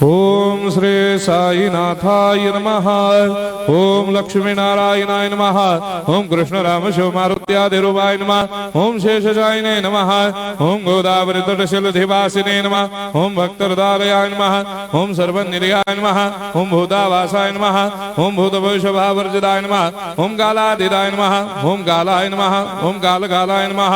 ओम श्री साईनाथाय नमः। ओम लक्ष्मी नारायणाय नमः। ओम कृष्ण राम शिव मारुत्यादिरूपाय नमः। ओम शेषशायिने नमः। ओम गोदावरी तटशिलधिवासिने नमः। ओम भक्तहृदयाय नमः। ओम सर्वनिलयाय नमः। ओम भूतावासाय नमः। ओम भूतभविष्यभावर्जिताय नमः। ओम कालातीताय नमः। ओम कालाय नमः। ओम कालकालाय नमः।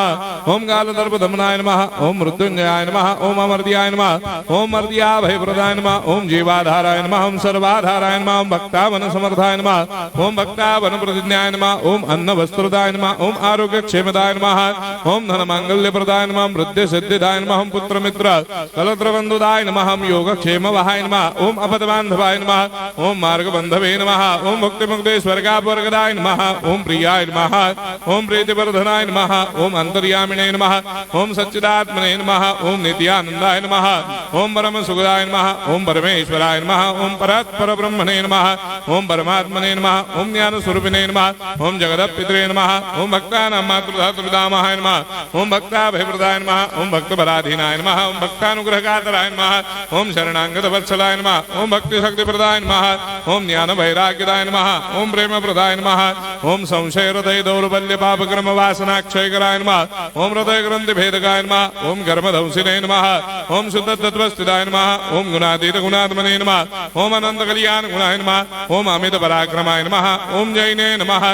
ओम कालदर्पदमनाय नमः। ओम मृत्युंजयाय नमः। ओम अमर्त्याय नमः। ओम मर्त्याभयप्रदाय नमः। ओम जीवाधाराय नमः। ओम सर्वाधाराय नमः। ओम भक्तावन समर्थाय नमः। ओम भक्तावन प्रतिज्ञाय नमः। ओम अन्न वस्त्रदाय नमः। ओम आरोग्य क्षेमदाय नमः। ओम धन मांगल्य प्रदाय नमः। ओम वृद्धि सिद्धिदाय नमः। ओम पुत्र मित्र कलत्र बंधुदाय नमः। ओम योग क्षेम वहाय नमः। ओम अपदबांधवाय नमः। ओम मार्ग बंधवे नमः। ओम भक्ति मुक्ति स्वर्गापवर्गदाय नमः। ओम प्रियाय नमः। ओम प्रीतिवर्धनाय नमः। ओम अंतर्यामिने नमः। ओम सच्चिदात्मने नमः। ओम नित्यानंदाय नमः। ओम परम सुखदाय नमः। ओम परमेश्वराय नमः। ओम परात्पर ब्रह्मणे नमः। ओम परमात्मने नमः। ओम ज्ञान स्वरूपिणे नमः। ओम जगदपितरे नमः। ओम भक्तानां मातृधातुर्धामाय नमः। ओम भक्ताभयप्रदाय नमः। ओम भक्तपराधीनाय नमः। ओम भक्तानुग्रहकातराय नमः। ओम शरणागत वत्सलाय नमः। ओम भक्ति शक्ति प्रदाय नमः। ओम ज्ञान वैराग्यदाय नमः। ओम प्रेम प्रदाय नमः। ओम संशय हृदय दौर्बल्य पापक्रम वासना क्षयकराय नमः। ओम हृदय ग्रंथि भेदकाय नमः। ओम कर्मदंसिने नमः। ओम शुद्ध तत्वस्थिताय नमः। ओम गुणातीत गुणात्मने नमः। ओम अनंत कल्याण गुणाय नमः। ओम अमित पराक्रमाय नमः। ओम जैने नमः।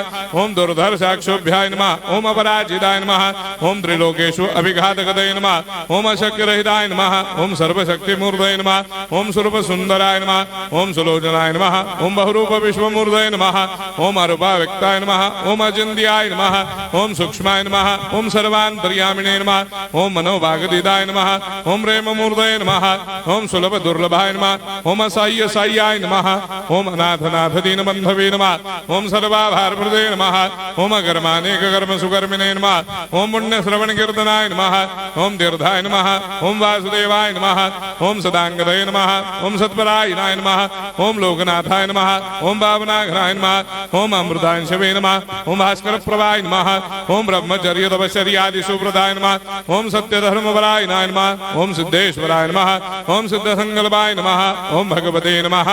ओम दुर्धर साक्षोभ्याय नमः। ओम अपराजिताय नमः। ओम त्रिलोकेषु अभिघातगतये नमः। ओम अशक्य रहिताय नमः। ओम सर्वशक्ति मूर्तये नमः। ओम स्वरूप सुंदराय नमः। ओम सुलोचनाय नमः। ओम बहुरूप विश्वमूर्तये नमः। ओम अरूपाव्यक्ताय नमः। ओम अचिन्त्याय नमः। ओम सूक्ष्माय नमः। ओम सर्वान्तर्यामिने नमः। ओम मनोभागदिदाय नमः। ओम प्रेम मूर्तये नमः। ओम सुलभ दुर्लभाय नमः। ओम असाह्य साह्याय नमः। ओम अनाथनाथ दीनबंधवे नमः। ओम सर्वाभारप्रदे नमः। ओम अकर्मानेक कर्म सुकर्मिणे नमः। ओम पुण्य श्रवण कीर्तनाय नमः। ओम तीर्थाय नमः। ओम वासुदेवाय नमः। ओम सदांगदये नमः। ओम सत्परायणाय नमः। ओम लोकनाथाय नमः। ओम पावनाघनाय नमः। ओम अमृतांशवे नमः। ओम भास्कर प्रभाय नमः। ओम ब्रह्मचर्य तपश्चर्यादि सुप्रदाय नमः। ओम सत्य धर्मपरायणाय नमः। ओम सिद्धेश्वराय नमः। ओम सिद्ध संकल्पाय नमः। ओम भगवते नमः।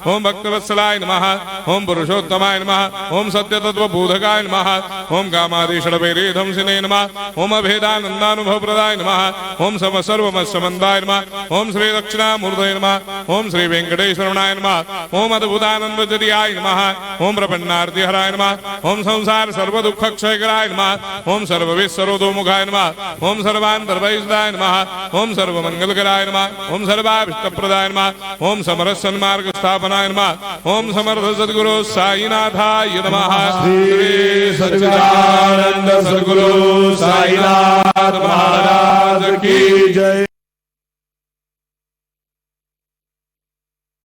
ओम भक्तवत्सलाय नमः। ओम पुरुषोत्तमाय नमः। ओम सत्य तत्व बोधकाय नमः। ओम कामादिषडभैरेधंसिने नमः। ओम अभेदानंदानुभव प्रदाय नमः। ओम सर्वमस्समन्दाय नमः। ओम श्री दक्षिणामूर्तये नमः। ओम श्री वेंकटेश्वरनाय नमः। ओम अद्भुतानंदजर्याय नमः। ओम प्रपन्नार्तिहराय नमः। ओम संसार सर्व दुख क्षयकराय नमः। ओम सर्वविस्सरोदोमुखाय नमः। ओम सर्वान्तर्वैसदाय नमः। ओम सर्वमंगलकराय नमः। ओम सर्वाभीष्टप्रदाय नमः। ओम समरस सन्मार्ग स्थापनाय नमः। ओम समर्थ सद्गुरु साईनाथाय नमः। श्री सच्चिदानंद सद्गुरु साईनाथ महाराज की जय।